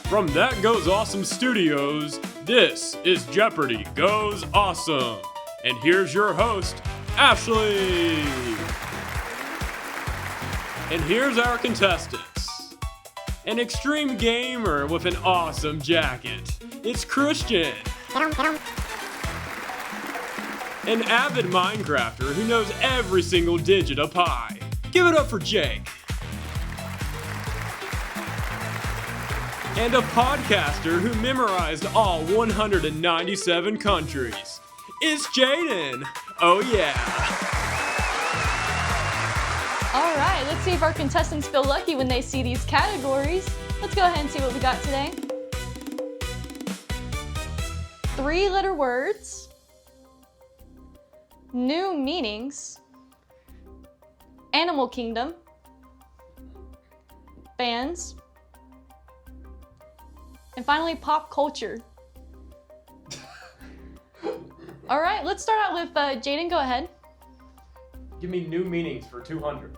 From That Goes Awesome Studios, this is Jeopardy Goes Awesome. And here's your host, Ashley. And here's our contestants. An extreme gamer with an awesome jacket. It's Christian. An avid Minecrafter who knows every single digit of pi. Give it up for Jake. And a podcaster who memorized all 197 countries. It's Jayden. Oh yeah. All right, let's see if our contestants feel lucky when they see these categories. Let's go ahead and see what we got today. 3-letter words, new meanings, animal kingdom, bands, and finally pop culture. All right, let's start out with Jayden. Go ahead. Give me new meanings for 200.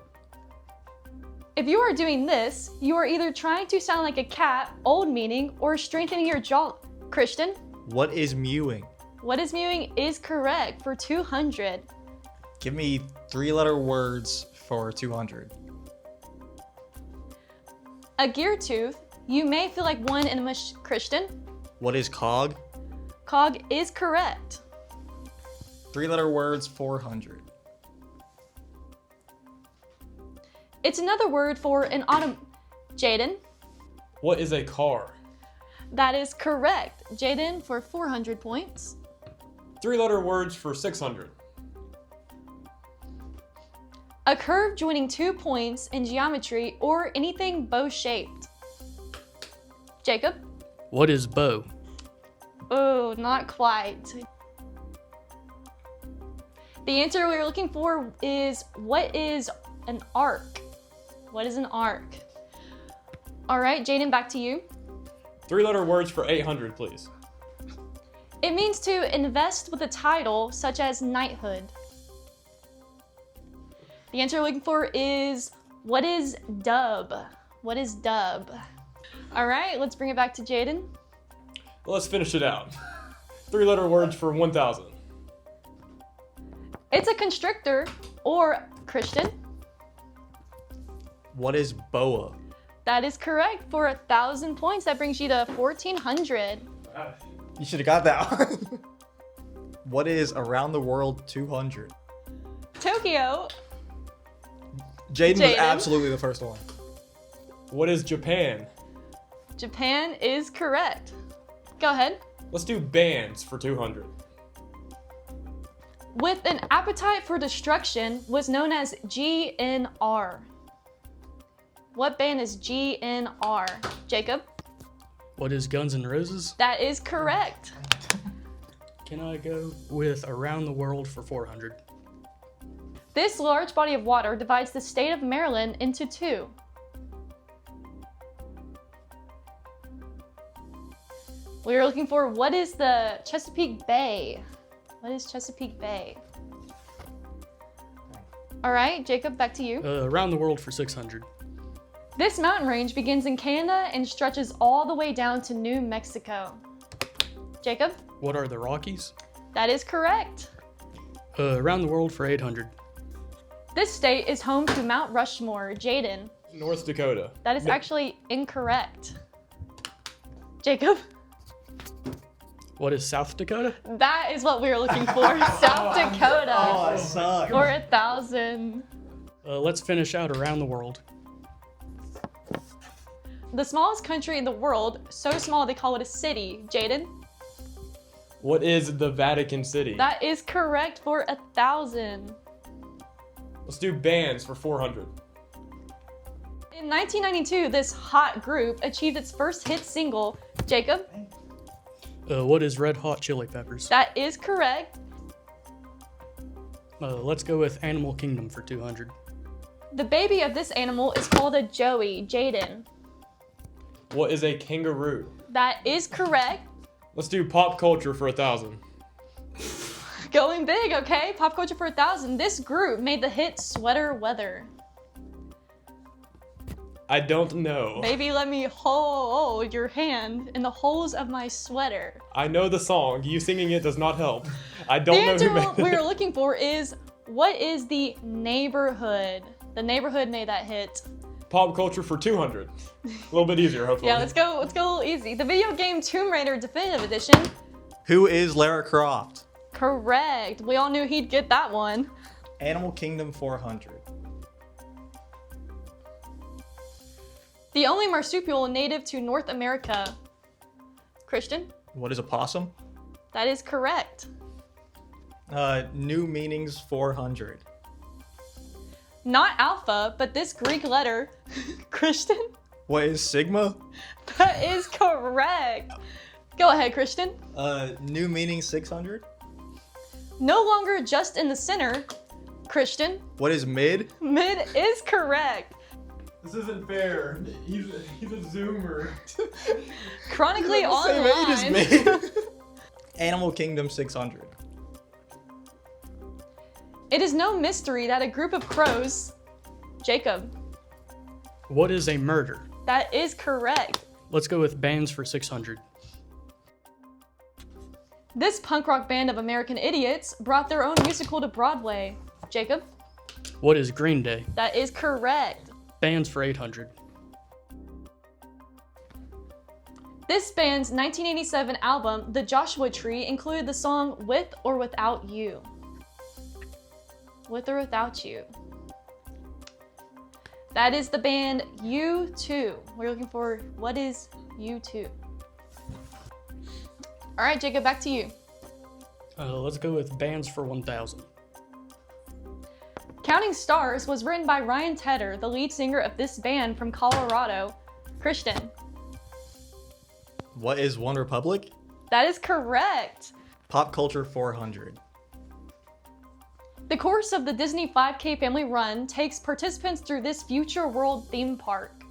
If you are doing this, you are either trying to sound like a cat, old meaning, or strengthening your jaw. Christian? What is mewing? What is mewing is correct for 200. Give me 3-letter words for 200. A gear tooth. You may feel like one in a Christian? What is cog? Cog is correct. 3-letter words, 400. It's another word for an Jayden? What is a car? That is correct. Jayden for 400 points. 3-letter words for 600. A curve joining 2 points in geometry or anything bow-shaped. Jacob? What is bow? Oh, not quite. The answer we're looking for is, what is an arc? What is an arc? All right, Jayden, back to you. 3-letter words for 800, please. It means to invest with a title such as knighthood. The answer we're looking for is, what is dub? What is dub? All right, let's bring it back to Jayden. Let's finish it out. 3-letter words for 1,000. It's a constrictor or Christian. What is boa? That is correct for 1,000 points. That brings you to 1,400. You should have got that one. What is around the world 200? Tokyo. Jayden was Jayden. absolutely the first one. What is Japan? Japan is correct. Go ahead. Let's do bands for 200. With an appetite for destruction was known as GNR. What band is GNR? Jacob? What is Guns N' Roses? That is correct. Can I go with Around the World for 400? This large body of water divides the state of Maryland into 2. We are looking for, what is the Chesapeake Bay? What is Chesapeake Bay? All right, Jacob, back to you. Around the World for 600. This mountain range begins in Canada and stretches all the way down to New Mexico. Jacob? What are the Rockies? That is correct. Around the World for 800. This state is home to Mount Rushmore. Jayden? North Dakota. That is actually incorrect. Jacob? What is South Dakota? That is what we were looking for. South Dakota. Oh, I suck. For 1,000. Let's finish out Around the World. The smallest country in the world, so small they call it a city. Jayden? What is the Vatican City? That is correct for 1,000. Let's do bands for 400. In 1992, this hot group achieved its first hit single. Jacob? What is Red Hot Chili Peppers? That is correct. Let's go with Animal Kingdom for 200. The baby of this animal is called a joey. Jayden? What is a kangaroo? That is correct. Let's do pop culture for 1,000. Going big, okay? Pop culture for 1,000. This group made the hit Sweater Weather. I don't know. Baby, let me hold your hand in the holes of my sweater. I know the song. You singing it does not help. I The don't know answer who made we're it. looking for is, what is the neighborhood? The neighborhood made that hit. Pop culture for 200. A little bit easier, hopefully. Yeah, let's go a little easy. The video game Tomb Raider Definitive Edition. Who is Lara Croft? Correct. We all knew he'd get that one. Animal Kingdom 400. The only marsupial native to North America. Christian? What is a possum? That is correct. New meanings 400. Not alpha, but this Greek letter. Christian? What is Sigma? That is correct. Go ahead, Christian. New meaning 600. No longer just in the center. Christian? What is mid? Mid is correct. This isn't fair. He's a zoomer. Chronically Same age as online. me. Animal Kingdom 600. It is no mystery that a group of crows. Jacob. What is a murder? That is correct. Let's go with bands for 600. This punk rock band of American idiots brought their own musical to Broadway. Jacob. What is Green Day? That is correct. Bands for 800. This band's 1987 album, The Joshua Tree, included the song With or Without You. With or Without You. That is the band U2. We're looking for, what is U2? All right, Jacob, back to you. Let's go with bands for 1000. Counting Stars was written by Ryan Tedder, the lead singer of this band from Colorado. Christian. What is One Republic? That is correct. Pop culture 400. The course of the Disney 5K Family Run takes participants through this future world theme park.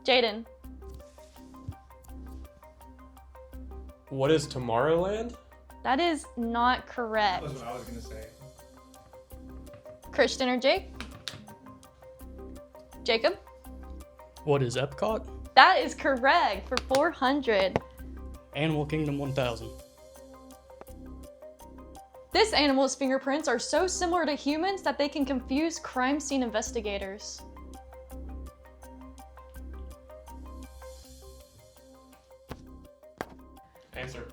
Jayden. What is Tomorrowland? That is not correct. what I was gonna say. Christian or Jake? Jacob? What is Epcot? That is correct for 400. Animal Kingdom 1000. This animal's fingerprints are so similar to humans that they can confuse crime scene investigators. Answer.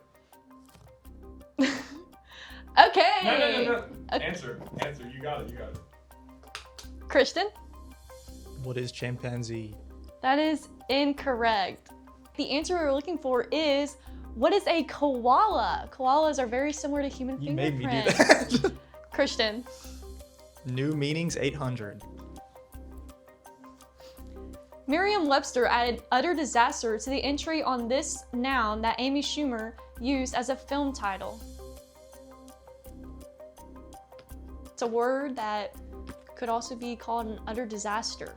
Okay. No. Okay. Answer. You got it. Christian? What is chimpanzee? That is incorrect. The answer we're looking for is, what is a koala? Koalas are very similar to human You made me do fingerprints. that. Christian. New meanings 800. Merriam-Webster added utter disaster to the entry on this noun that Amy Schumer used as a film title. It's a word that could also be called an utter disaster.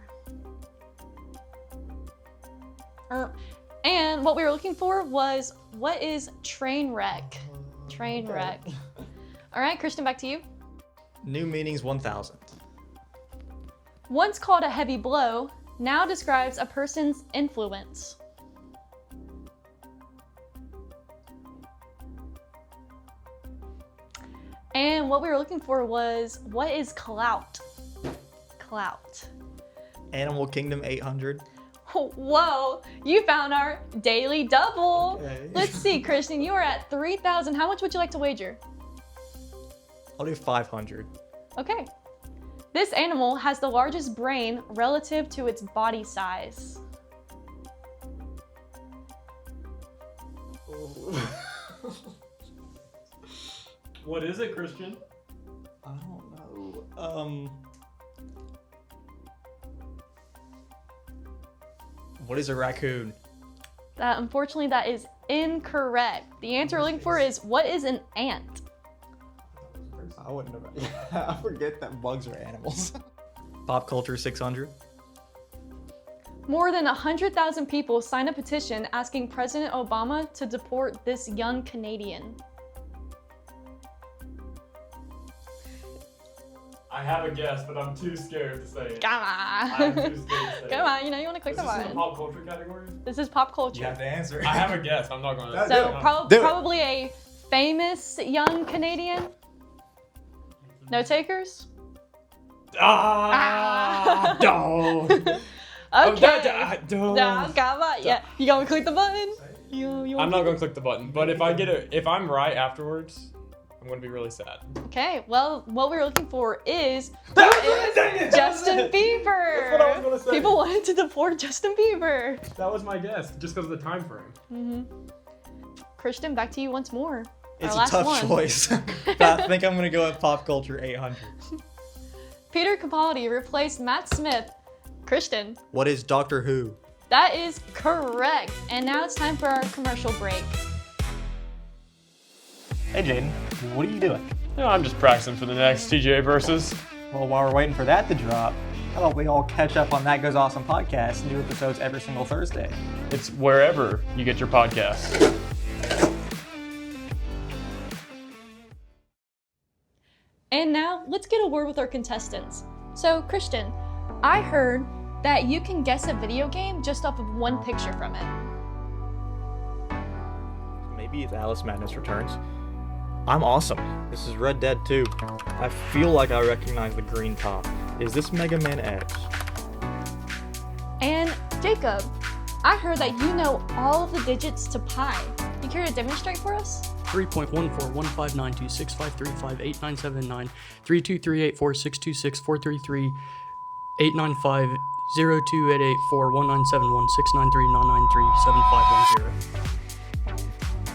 And what we were looking for was, what is train wreck? Train wreck. All right, Christian, back to you. New meanings 1000. Once called a heavy blow, now describes a person's influence. And what we were looking for was, what is clout? Clout. Animal Kingdom 800. Whoa, you found our daily double. Okay. Let's see, Christian, you are at 3,000. How much would you like to wager? I'll do 500. Okay. This animal has the largest brain relative to its body size. What is it, Christian? I don't know. What is a raccoon? Unfortunately, that is incorrect. The answer we're looking for is, what is an ant? I wouldn't have. I forget that bugs are animals. Pop culture 600. More than 100,000 people signed a petition asking President Obama to deport this young Canadian. I have a guess, but I'm too scared to say it. Come I'm too on. scared to say it. Come on, you know you want to click Is the this in the button. pop culture category? This is pop culture. You have to answer. I have a guess. I'm not going to. So Do it. probably a famous young Canadian. No takers? Don't. Okay. Don't. No, come on. Yeah. You gonna click the button? You I'm not going to click the button, but if I'm right afterwards, I'm going to be really sad. Okay, well, what we're looking for is Dang it! Justin Bieber. That's what I was gonna say. People wanted to deport Justin Bieber. That was my guess, just because of the time frame. Christian, back to you once more. It's Our a last tough one. choice. But I think I'm gonna go with pop culture 800. Peter Capaldi replaced Matt Smith. Christian, What is Doctor Who? that is correct. And now it's time for our commercial break. Hey Jayden, what are you doing? No, I'm just practicing for the next TJ versus. Well, while we're waiting for that to drop, how about we all catch up on That Goes Awesome podcast, new episodes every single Thursday. It's wherever you get your podcasts. And now let's get a word with our contestants. So, Christian, I heard that you can guess a video game just off of one picture from it. Maybe it's Alice Madness Returns. I'm awesome. This is Red Dead 2. I feel like I recognize the green top. Is this Mega Man X? And Jacob, I heard that you know all of the digits to pi. You care to demonstrate for us? 3.14159265358979323384626433895 0288462643388971693193793753.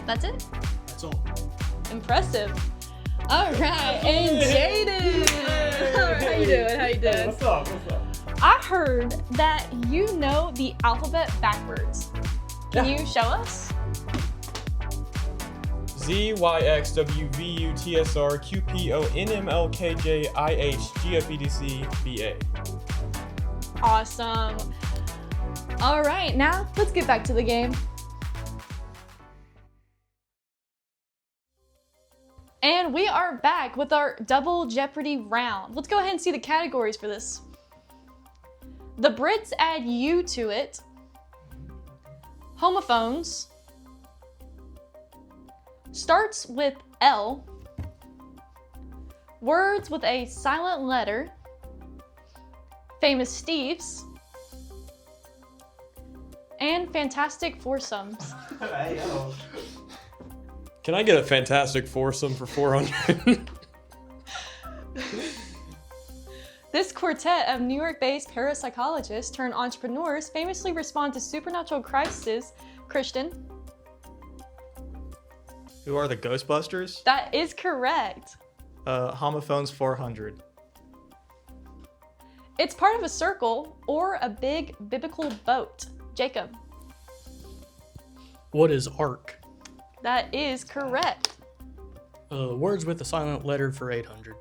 That's it? That's all. Impressive. All right, and Jayden. All right, how you doing? How you doing? What's up? I heard that you know the alphabet backwards. Can you show us? Z, Y, X, W, V, U, T, S, R, Q, P, O, N, M, L, K, J, I, H, G, F, E, D, C, B, A. Awesome. All right, now let's get back to the game. And we are back with our double Jeopardy round. Let's go ahead and see the categories for this. The Brits add U to it. Homophones. Starts with L. Words with a silent letter. Famous Steves. And fantastic foursomes. Can I get a fantastic foursome for 400? This quartet of New York-based parapsychologists turned entrepreneurs famously respond to supernatural crises. Christian, Who are the Ghostbusters? that is correct. Homophones 400. It's part of a circle or a big biblical boat. Jacob, What is ARC? that is correct. Words with a silent letter for 800.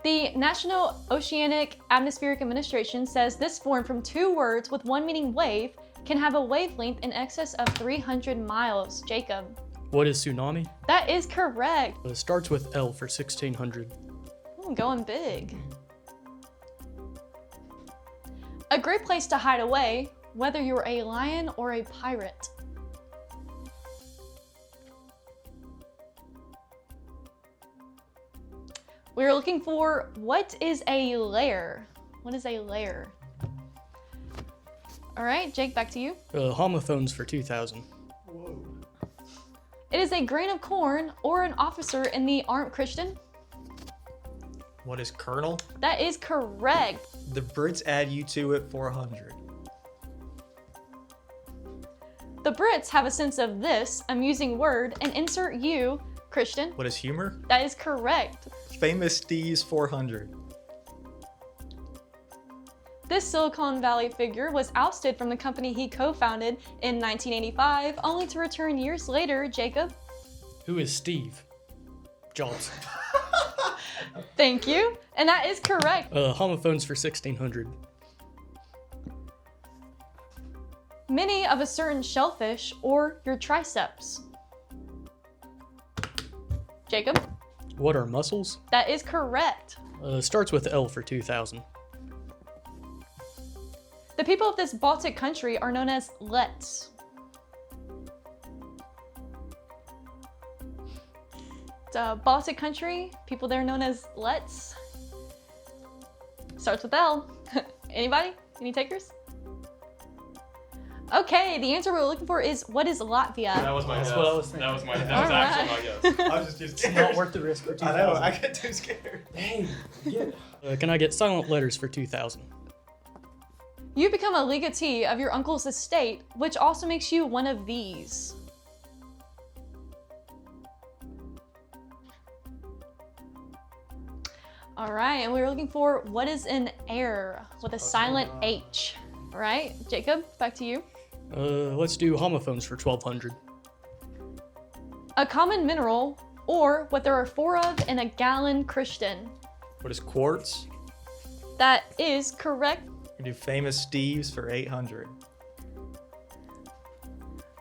The National Oceanic Atmospheric Administration says this formed from two words with one meaning wave can have a wavelength in excess of 300 miles. Jacob, What is tsunami? that is correct. It starts with L for 1600. Going big. A great place to hide away, whether you're a lion or a pirate. We're looking for what is a lair? What is a lair? All right, Jake, back to you. Homophones for 2000. It is a grain of corn or an officer in the armed Christian. What is Colonel? That is correct. The Brits add you to it 400. The Brits have a sense of this amusing word and insert you, Christian. What is humor? That is correct. Famous Steve's 400. This Silicon Valley figure was ousted from the company he co-founded in 1985, only to return years later. Jacob, Who is Steve? Johnson. thank you. And that is correct. Homophones for 1600. Many of a certain shellfish or your triceps. Jacob, What are mussels? That is correct. Starts with L for 2000. The people of this Baltic country are known as Lets. It's a Baltic country. People there known as Lets. Starts with L. Anybody? Any takers? Okay, the answer we're looking for is what is Latvia? That was my guess. That's what I was thinking. That was Alright. actually my guess. I was just too It's scared. not worth the risk for 2000. I know, I get too scared. Dang. Can I get silent letters for 2000? You become a legatee of your uncle's estate, which also makes you one of these. All right, and we were looking for what is an heir with a silent H. All right, Jacob, back to you. Let's do homophones for 1200. A common mineral, or what there are 4 of in a gallon Christian. What is quartz? That is correct. We do famous Steves for 800.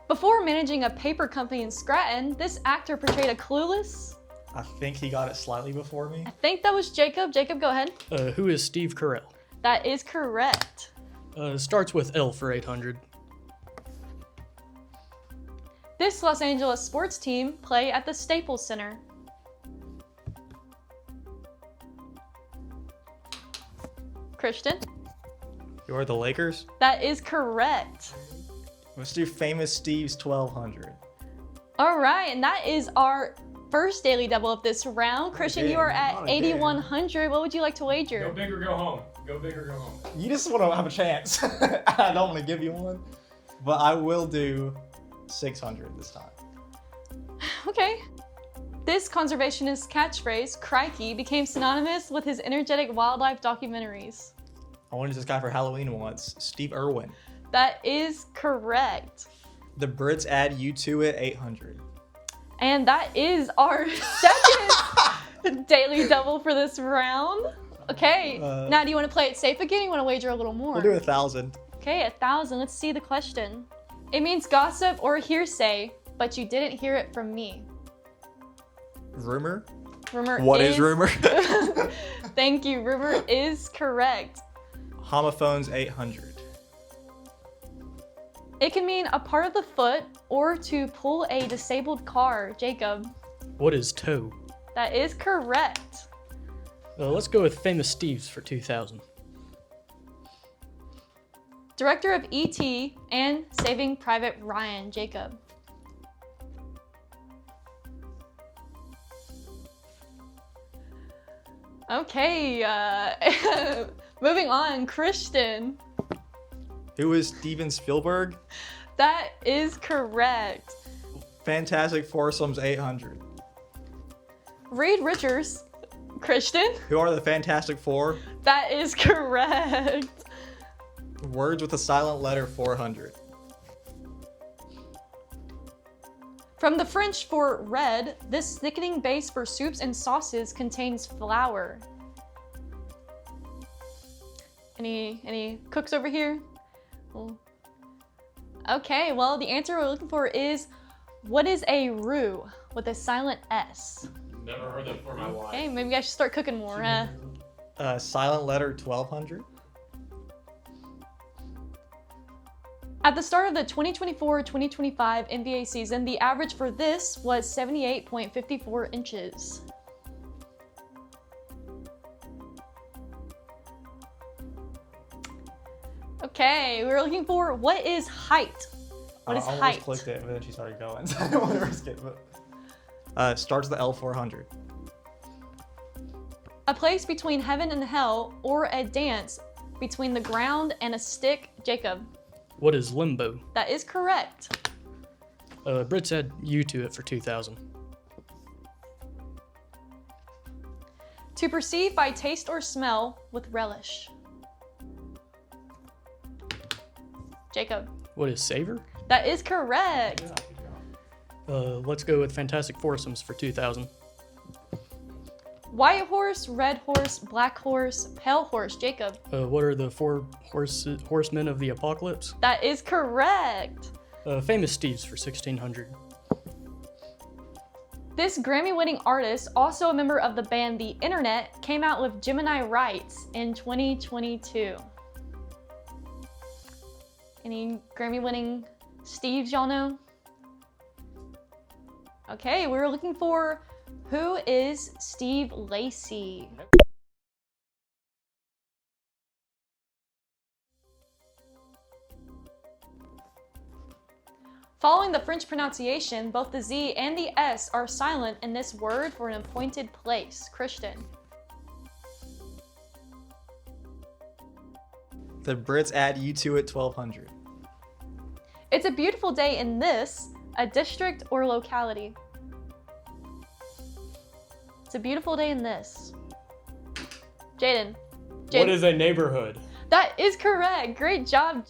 Before managing a paper company in Scranton, this actor portrayed a clueless. I think he got it slightly before me. I think that was Jacob. Jacob, go ahead. Who is Steve Carell? That is correct. Starts with L for 800. This Los Angeles sports team play at the Staples Center. Christian, Who are the Lakers? that is correct. Let's do famous Steves 1200. All right, and that is our first daily double of this round. Christian, you are at Not again. 8,100. What would you like to Go wager? big or go home. Go big or go home. You just want to have a chance. I don't want to give you one, but I will do 600 this time. Okay. This conservationist catchphrase, crikey, became synonymous with his energetic wildlife documentaries. I wanted this guy for Halloween once, Steve Irwin. That is correct. The Brits add you to it, 800. And that is our second daily double for this round. Okay, now do you want to play it safe again? Or you want to wager a little more? We'll do 1,000. Okay, 1,000. Let's see the question. It means gossip or hearsay, but you didn't hear it from me. Rumor? Rumor What is rumor? Thank you. Rumor is correct. Homophones, 800. It can mean a part of the foot or to pull a disabled car. Jacob, What is toe? that is correct. Let's go with famous Steves for 2000. Director of E.T. and Saving Private Ryan. Jacob. Okay, moving on, Christian. Who is Steven Spielberg? That is correct. Fantastic Foursomes, 800. Reed Richards. Christian. Who are the Fantastic Four? That is correct. Words with a silent letter, 400. From the French for red, this thickening base for soups and sauces contains flour. Any cooks over here? Well, okay, well, the answer we're looking for is, what is a roux with a silent S? Never heard that before in my life. Okay, maybe I should start cooking more. Silent letter, 1,200. At the start of the 2024-2025 NBA season, the average for this was 78.54 inches. Okay, we were looking for what is height? What is I almost height? clicked it, but then she started going, so I don't want to risk it. But starts with the L400. A place between heaven and hell, or a dance between the ground and a stick. Jacob, What is limbo? that is correct. Brits add you to it for 2000. To perceive by taste or smell with relish. Jacob, What is savor? that is correct. Let's go with Fantastic Foursomes for 2000. White horse, red horse, black horse, pale horse. Jacob, What are the 4 horsemen of the apocalypse? that is correct. Famous Steves for 1600. This Grammy-winning artist, also a member of the band The Internet, came out with Gemini Rights in 2022. Any Grammy-winning Steves y'all know? Okay, we were looking for who is Steve Lacy? Following the French pronunciation, both the Z and the S are silent in this word for an appointed place. Christian. The Brits add U2 at 1200. It's a beautiful day in this, a district or locality. It's a beautiful day in this. Jayden. What is a neighborhood? That is correct. Great job.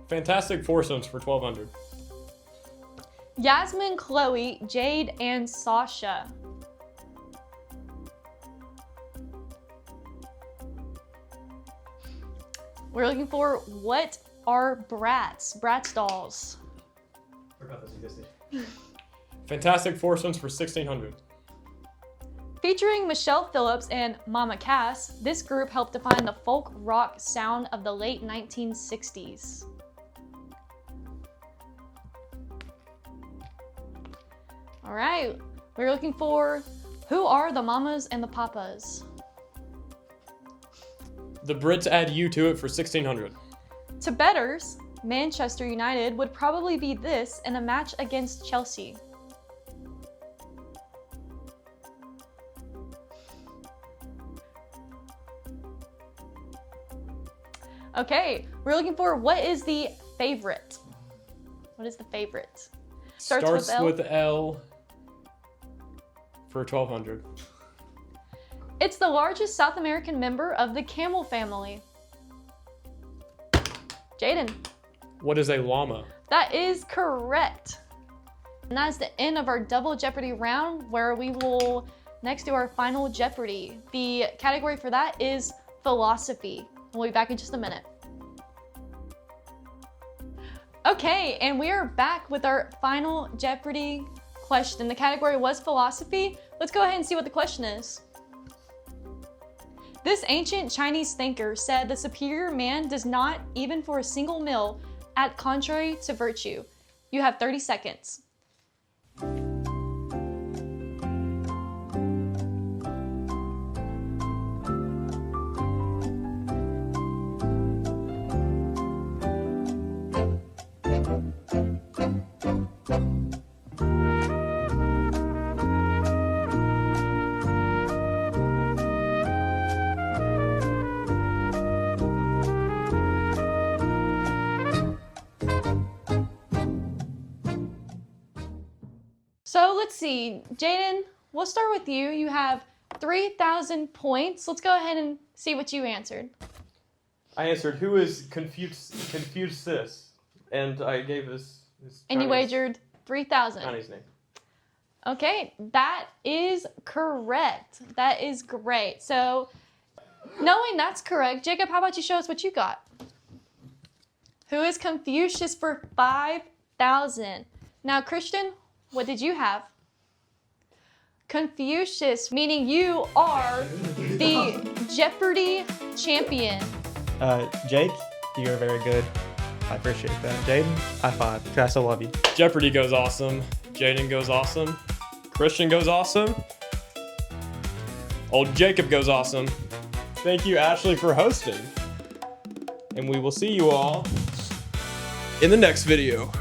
Fantastic foursomes for 1200. Yasmin, Chloe, Jade, and Sasha. We're looking for what are Bratz? Bratz dolls. Forgot this existed. Fantastic foursomes for 1600. Featuring Michelle Phillips and Mama Cass, this group helped define the folk rock sound of the late 1960s. All right, we're looking for who are the mamas and the papas? The Brits add U to it for 1600. To bettors, Manchester United would probably be this in a match against Chelsea. Okay, we're looking for what is the favorite? What is the favorite? Starts with L for 1200. It's the largest South American member of the camel family. Jayden. What is a llama? That is correct. And that's the end of our double Jeopardy round, where we will next do our final Jeopardy. The category for that is philosophy. We'll be back in just a minute. Okay, and we are back with our final Jeopardy question. The category was philosophy. Let's go ahead and see what the question is. This ancient Chinese thinker said the superior man does not, even for a single meal, act contrary to virtue. You have 30 seconds. So let's see, Jayden, we'll start with you. You have 3,000 points. Let's go ahead and see what you answered. I answered, who is Confucius? And I gave this And you wagered 3,000. Chinese name. Okay, that is correct. That is great. So, knowing that's correct, Jacob, how about you show us what you got? Who is Confucius for 5,000? Now, Christian, what did you have? Confucius, meaning you are the Jeopardy champion. Jake, you're very good. I appreciate that. Jayden, high five. I still love you. Jeopardy goes awesome. Jayden goes awesome. Christian goes awesome. Old Jacob goes awesome. Thank you, Ashley, for hosting. And we will see you all in the next video.